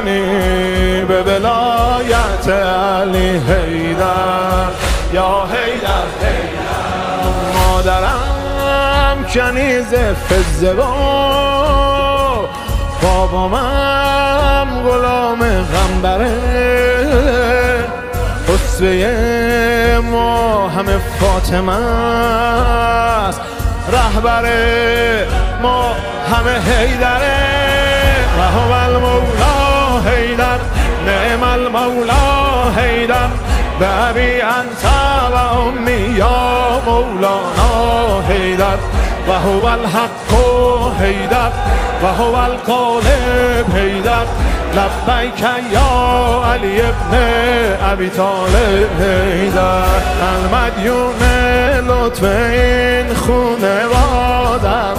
محمرانی به ولایت علی حیدر یا حیدر حیدر. مادرم کنیز فزه و بابامم غلام غنبره، اسوه ما همه فاطمه است، رهبر ما همه حیدره. و هو المولا حیدر نعم المولا حیدر، به ابی انت و امی یا مولانا حیدر. و هو الحق حیدر و هو الغالب حیدر، لبیک یا علی ابن ابی طالب حیدر. المدیون لطف این خونوادم،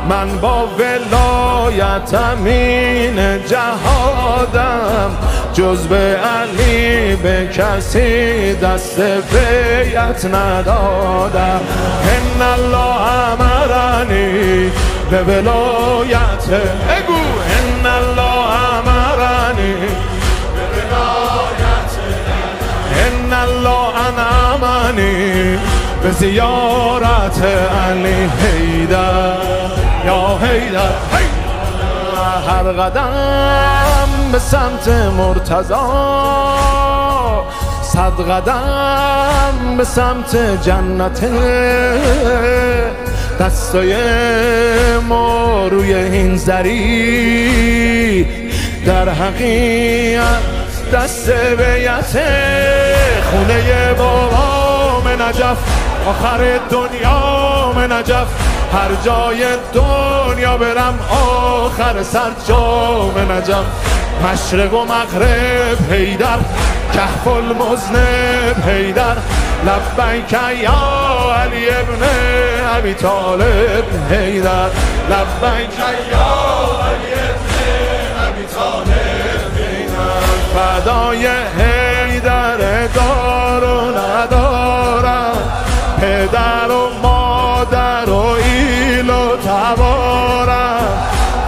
من با ولایت امین جهادم، جز به علی به کسی دست بیعت ندادم. ان الله امرنی به ولایت، بگو ان الله امرنی به ولایت، ان الله انعمنی به زیارت علی حیدر یا حیدر. هر قدم به سمت مرتضی، 100 قدم به سمت جنت، دستای ما روی این زری در حقیقت دست بیعت. خونه بابام نجف، آخر دنیا نجف، هر جای دنیا برم آخر سر جام نجف. مشرق و مغرب حیدر، کهف المذنب حیدر، لبیک یا علی ابن ابی طالب حیدر، لبیک یا علی ابن ابی طالب حیدر. فدای حیدر دار و ندارم، پدر و مادر و ایل و تبارم،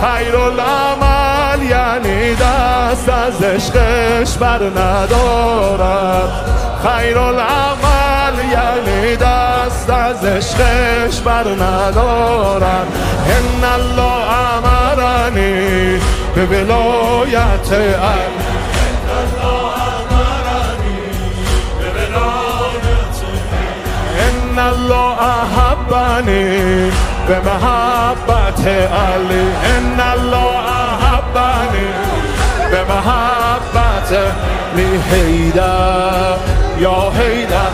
خیرالعمل یعنی دست از عشقش بر ندارم، خیرالعمل یعنی دست از عشقش بر ندارم. ان الله امرنی به ولایت علی، ان الله احبنی به محبت علی، ان الله احبنی به محبت علی حیدر یا حیدر.